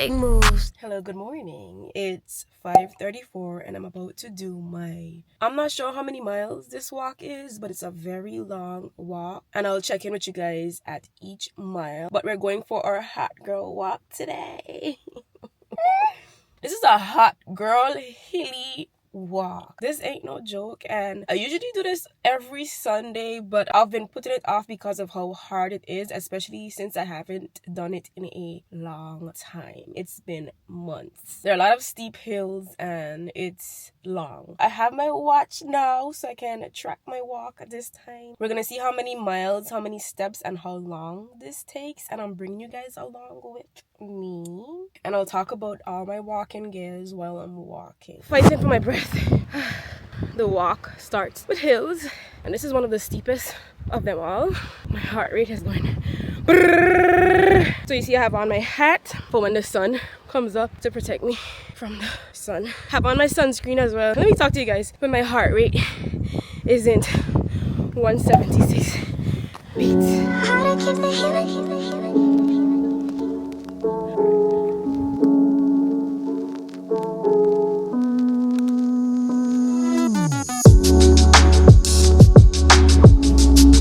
big moves. Hello, good morning. It's 5:34 and I'm about to do I'm not sure how many miles this walk is, but it's a very long walk and I'll check in with you guys at each mile. But we're going for our hot girl walk today. This is a hot girl hilly walk. This ain't no joke, and I usually do this every Sunday, but I've been putting it off because of how hard it is, especially since I haven't done it in a long time. It's been months. There are a lot of steep hills and it's long. I have my watch now so I can track my walk at this time. We're gonna see how many miles, how many steps, and how long this takes, and I'm bringing you guys along with me, and I'll talk about all my walking gears while I'm walking. Fighting for my breath. The walk starts with hills, and this is one of the steepest of them all. My heart rate is going brrrr. So you see I have on my hat for when the sun comes up to protect me from the sun. Have on my sunscreen as well. Let me talk to you guys when my heart rate isn't 176 beats. How to keep the healing.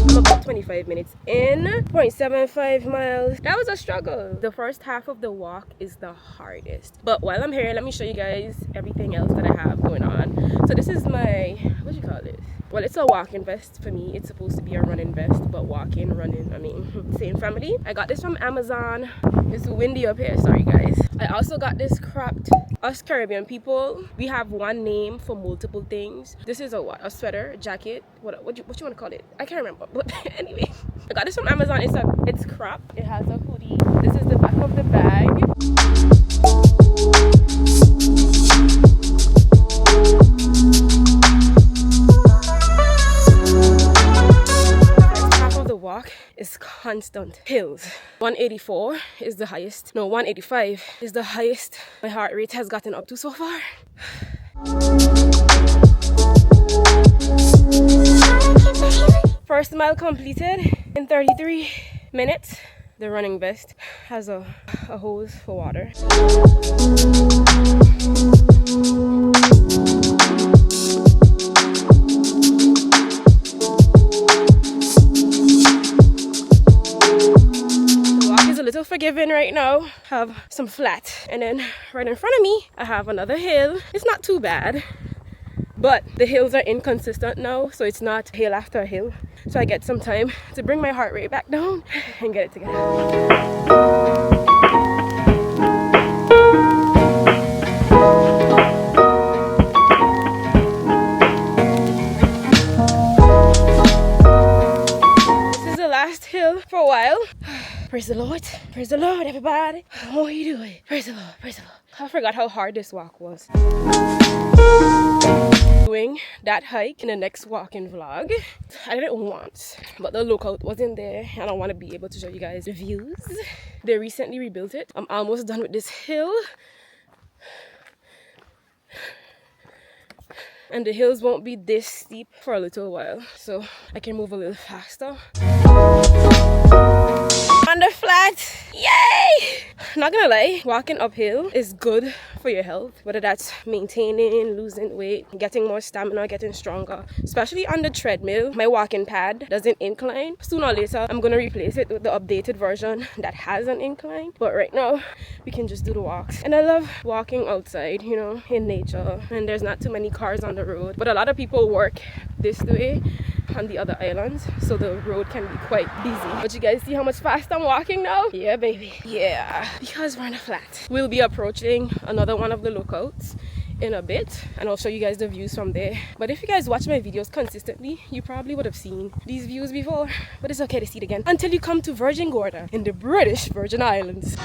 I'm about 25 minutes in, 0.75 miles. That was a struggle. The first half of the walk is the hardest. But while I'm here, let me show you guys everything else that I have going on. So this is my, what do you call this? Well, it's a walking vest for me. It's supposed to be a running vest, but walking, running, I mean, same family. I got this from Amazon. It's windy up here, sorry guys. I also got this cropped. Us Caribbean people, we have one name for multiple things. This is a what? A sweater, jacket, what you want to call it? I can't remember, but anyway. I got this from Amazon. It's cropped. It has a hoodie. This is the back of the bag. Walk is constant hills. 184 is the highest. No, 185 is the highest my heart rate has gotten up to so far. First mile completed in 33 minutes. The running vest has a hose for water. A little forgiving right now. Have some flat, and then right in front of me I have another hill. It's not too bad, but the hills are inconsistent now, so it's not hill after hill, so I get some time to bring my heart rate back down and get it together. Hill for a while. Praise the Lord, everybody. How are you doing? Praise the Lord, praise the Lord. I forgot how hard this walk was. Doing that hike in the next walking vlog. I did it once, but the lookout wasn't there, and I want to be able to show you guys the views. They recently rebuilt it. I'm almost done with this hill, and the hills won't be this steep for a little while, so I can move a little faster. On the flat, yay! Not gonna lie, walking uphill is good for your health, whether that's maintaining, losing weight, getting more stamina, getting stronger, especially on the treadmill. My walking pad doesn't incline. Sooner or later I'm gonna replace it with the updated version that has an incline, but right now we can just do the walks. And I love walking outside, you know, in nature, and there's not too many cars on the road, but a lot of people work this way on the other islands, so the road can be quite busy. But you guys see how much fast I'm walking now? Yeah, baby. Yeah, because we're on a flat. We'll be approaching another one of the lookouts in a bit, and I'll show you guys the views from there. But if you guys watch my videos consistently, you probably would have seen these views before, but it's okay to see it again until you come to Virgin Gorda in the British Virgin Islands.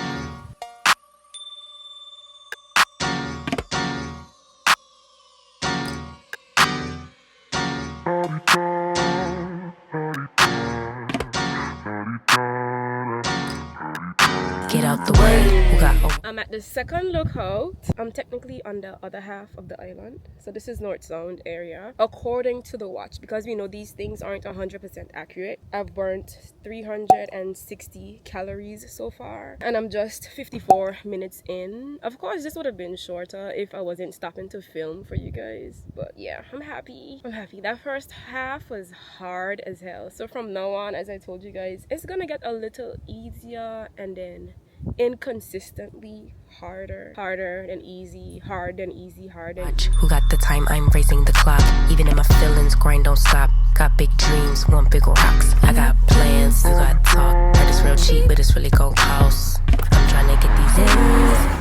Get out the way. Who got I'm at the second lookout. I'm technically on the other half of the island. So this is North Sound area. According to the watch, because we know these things aren't 100% accurate, I've burnt 360 calories so far. And I'm just 54 minutes in. Of course, this would have been shorter if I wasn't stopping to film for you guys. But yeah, I'm happy. I'm happy. That first half was hard as hell. So from now on, as I told you guys, it's gonna get a little easier and then inconsistently harder than easy, hard than easy, hard than easy. Who got the time? I'm raising the clock. Even in my feelings, grind don't stop. Got big dreams, want big rocks. I got plans, you got talk. But it's real cheap, but it's really gon' cost. I'm trying to get these in.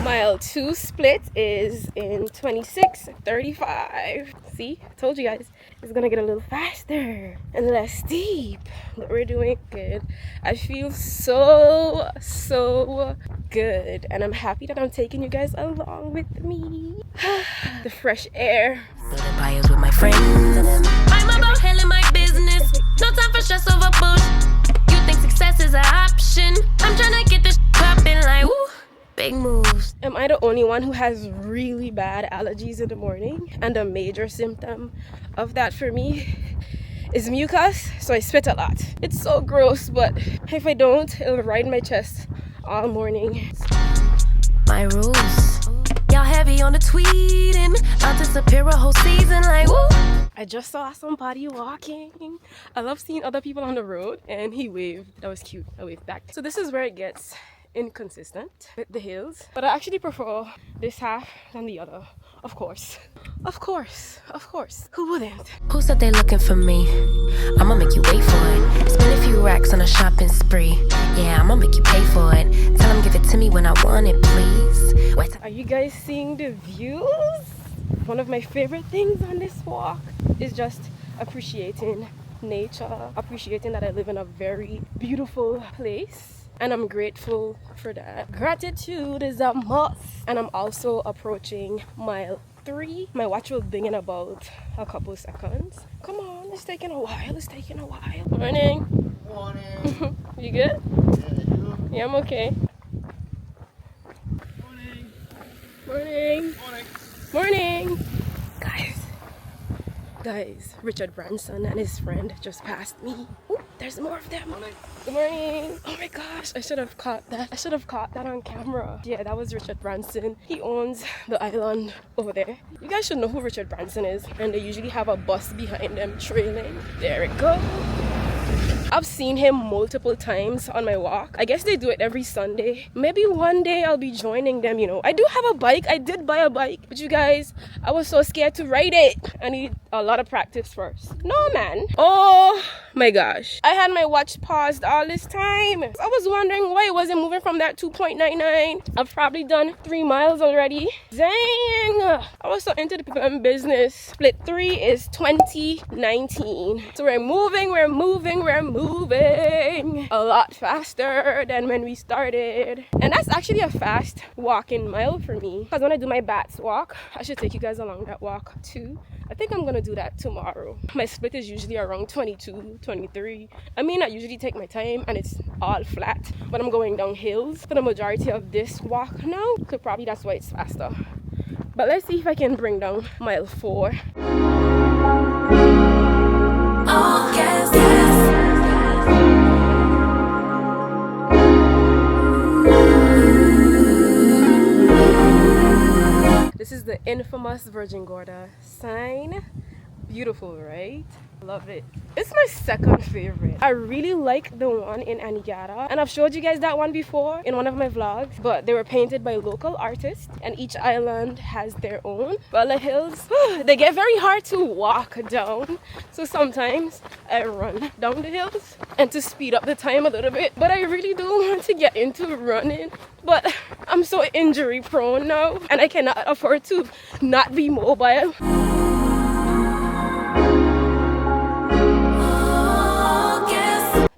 Mile 2 split is in 26:35. See, told you guys it's gonna get a little faster and less steep, but we're doing good. I feel so good, and I'm happy that I'm taking you guys along with me. The fresh air. Building buyers with my friends. I'm about handling my business. No time for stress over bush. You think success is an option? I'm trying to get this popping like woo. Big moves. Am I the only one who has really bad allergies in the morning? And a major symptom of that for me is mucus, so I spit a lot. It's so gross, but if I don't, it'll ride my chest all morning. My rules. Y'all heavy on the tweeting. I'll disappear a whole season like woo. I just saw somebody walking. I love seeing other people on the road, and he waved. That was cute. I waved back. So this is where it gets inconsistent with the hills, but I actually prefer this half than the other. Of course. Who wouldn't? Who said they looking for me? I'ma make you wait for it. Spend a few racks on a shopping spree. Yeah, I'ma make you pay for it. Tell them give it to me when I want it, please. Wait. Are you guys seeing the views? One of my favorite things on this walk is just appreciating nature, appreciating that I live in a very beautiful place. And I'm grateful for that. Gratitude is a must. And I'm also approaching mile 3. My watch will ding in about a couple seconds. Come on, it's taking a while. Morning. Morning. You good? Yeah, you? Yeah, I'm okay. Morning. Guys, Richard Branson and his friend just passed me. Ooh, there's more of them. Good morning. Oh my gosh, I should have caught that on camera. Yeah, that was Richard Branson. He owns the island over there. You guys should know who Richard Branson is, and they usually have a bus behind them trailing. There it goes. I've seen him multiple times on my walk. I guess they do it every Sunday. Maybe one day I'll be joining them, you know. I do have a bike. I did buy a bike. But you guys, I was so scared to ride it. I need a lot of practice first. No, man. Oh my gosh. I had my watch paused all this time. I was wondering why it wasn't moving from that 2.99. I've probably done 3 miles already. Dang. I was so into the PPM business. Split 3 is 2019. So we're moving a lot faster than when we started. And that's actually a fast walking mile for me. Because when I do my bats walk, I should take you guys along that walk too. I think I'm gonna do that tomorrow. My split is usually around 22, 23. I mean, I usually take my time and it's all flat, but I'm going down hills for the majority of this walk now. So probably that's why it's faster. But let's see if I can bring down mile 4. Oh, yes. This is the infamous Virgin Gorda sign. Beautiful, right? Love it. It's my second favorite. I really like the one in Anegada, and I've showed you guys that one before in one of my vlogs, but they were painted by local artists and each island has their own. But the hills, they get very hard to walk down, so sometimes I run down the hills and to speed up the time a little bit. But I really do want to get into running, but I'm so injury prone now and I cannot afford to not be mobile.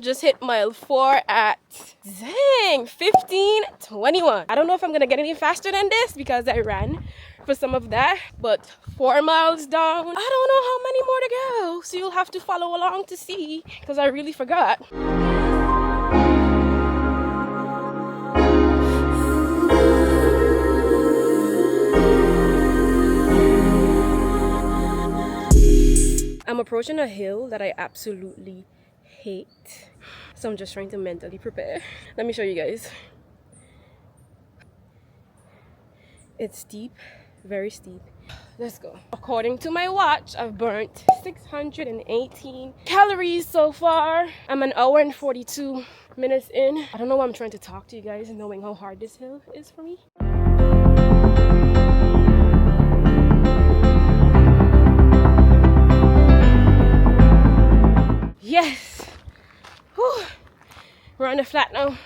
Just hit mile 4 at, dang, 15:21. I don't know if I'm gonna get any faster than this because I ran for some of that, but 4 miles down, I don't know how many more to go, so you'll have to follow along to see because I really forgot. approaching a hill that I absolutely hate. So I'm just trying to mentally prepare. Let me show you guys. It's steep, very steep. Let's go. According to my watch, I've burnt 618 calories so far. I'm an hour and 42 minutes in. I don't know why I'm trying to talk to you guys knowing how hard this hill is for me. Yes! Whew. We're on the flat now.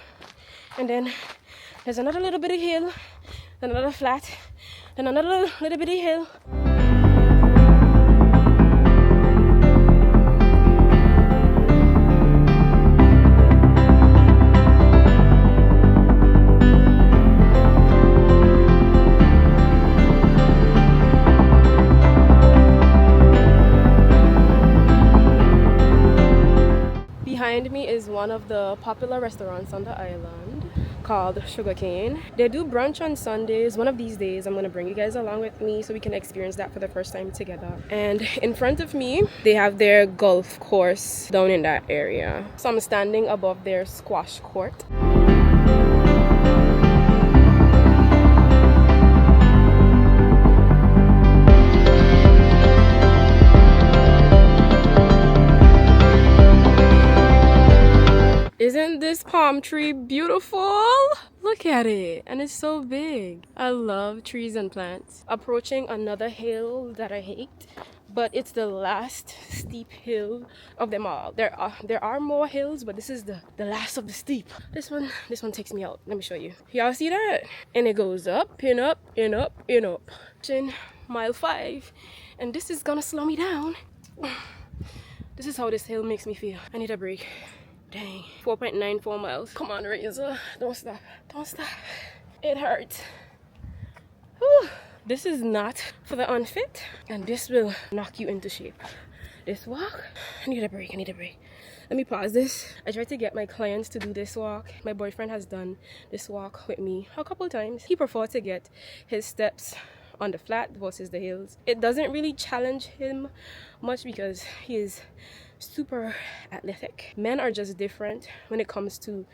And then there's another little bitty hill, then another flat, then another little bitty hill. Behind me is one of the popular restaurants on the island called Sugarcane. They do brunch on Sundays. One of these days I'm going to bring you guys along with me so we can experience that for the first time together. And in front of me they have their golf course down in that area. So I'm standing above their squash court. Isn't this palm tree beautiful? Look at it, and it's so big. I love trees and plants. Approaching another hill that I hate, but it's the last steep hill of them all. There are more hills, but this is the last of the steep. This one takes me out. Let me show you. Y'all see that? And it goes up and up and up and up. In mile 5, and this is gonna slow me down. This is how this hill makes me feel. I need a break. Dang, 4.94 miles. Come on, Razor. Don't stop. Don't stop. It hurts. Whew. This is not for the unfit, and this will knock you into shape. This walk, I need a break. I need a break. Let me pause this. I try to get my clients to do this walk. My boyfriend has done this walk with me a couple times. He prefers to get his steps on the flat versus the hills. It doesn't really challenge him much because he is super athletic. Men are just different when it comes to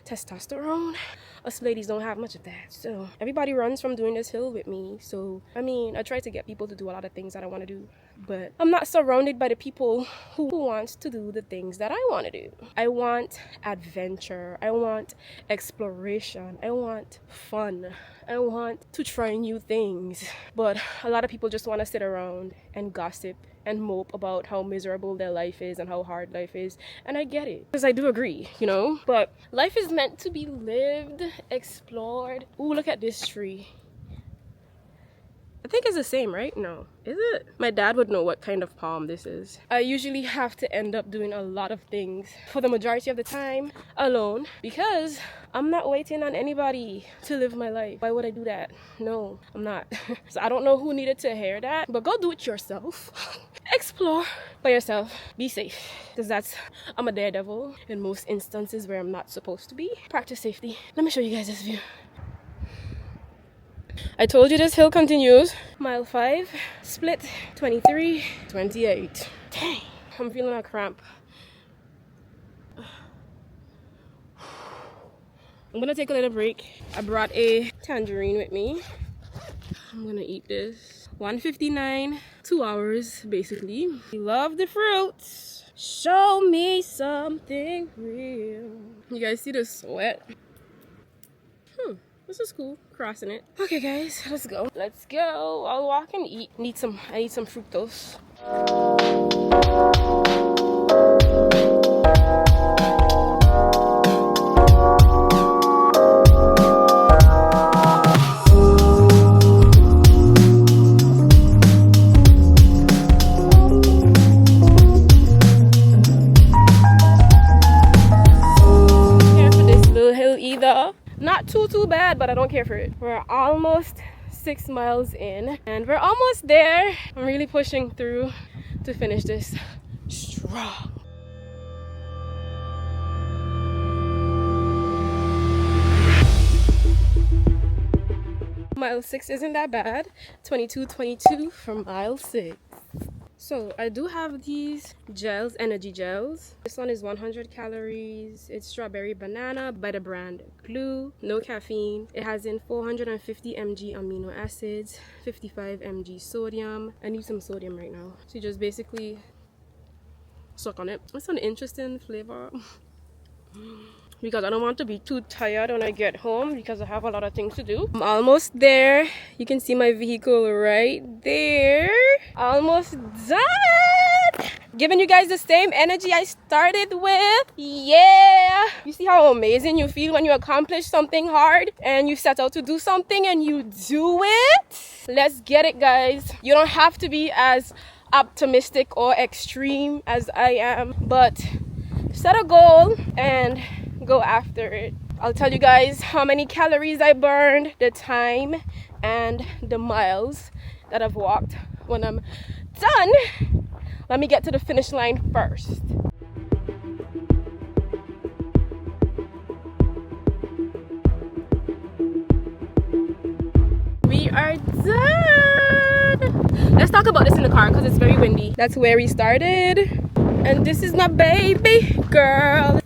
testosterone. Us ladies don't have much of that. So everybody runs from doing this hill with me. So I mean, I try to get people to do a lot of things that I want to do, but I'm not surrounded by the people who want to do the things that I want to do. I want adventure. I want exploration. I want fun. I want to try new things. But a lot of people just want to sit around and gossip and mope about how miserable their life is and how hard life is. And I get it, because I do agree, you know? But life is meant to be lived, explored. Ooh, look at this tree. I think it's the same, right? No. Is it? My dad would know what kind of palm this is. I usually have to end up doing a lot of things for the majority of the time alone because I'm not waiting on anybody to live my life. Why would I do that? No, I'm not. So I don't know who needed to hear that, but go do it yourself. Explore by yourself. Be safe, because I'm a daredevil in most instances where I'm not supposed to be. Practice safety. Let me show you guys this view. I told you this hill continues. Mile 5, split 23, 28. Dang, I'm feeling a cramp. I'm gonna take a little break. I brought a tangerine with me. I'm gonna eat this. 1:59, 2 hours basically. Love the fruits. Show me something real. You guys see the sweat? This is cool. Crossing it. Okay guys, let's go. Let's go. I'll walk and eat. I need some fructose. Care for this little hill either. Not too bad, but I don't care for it. We're almost 6 miles in and we're almost there. I'm really pushing through to finish this strong. Mile 6 isn't that bad. 22:22 from mile 6. So I do have these gels, energy gels. This one is 100 calories. It's strawberry banana by the brand Glue. No caffeine. It has in 450 mg amino acids, 55 mg sodium. I need some sodium right now. So you just basically suck on it. It's an interesting flavor. Because I don't want to be too tired when I get home because I have a lot of things to do. I'm almost there. You can see my vehicle right there. Almost done. Giving you guys the same energy I started with. Yeah. You see how amazing you feel when you accomplish something hard and you set out to do something and you do it? Let's get it, guys. You don't have to be as optimistic or extreme as I am, but set a goal and go after it. I'll tell you guys how many calories I burned, the time, and the miles that I've walked when I'm done. Let me get to the finish line first. We are done. Let's talk about this in the car because it's very windy. That's where we started. And this is my baby girl.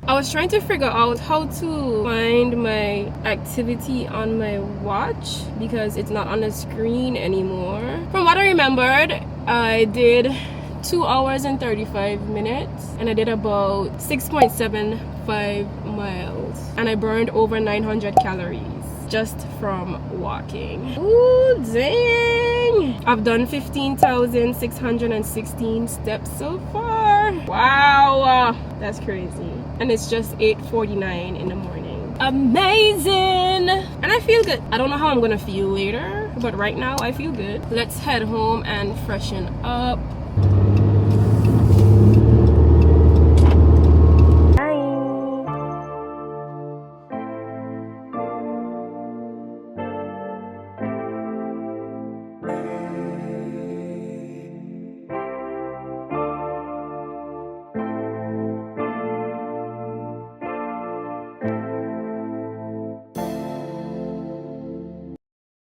I was trying to figure out how to find my activity on my watch because it's not on the screen anymore. From what I remembered, I did 2 hours and 35 minutes and I did about 6.75 miles and I burned over 900 calories just from walking. Ooh, dang! I've done 15,616 steps so far. Wow, that's crazy. And it's just 8:49 in the morning. Amazing! And I feel good. I don't know how I'm gonna feel later, but right now I feel good. Let's head home and freshen up.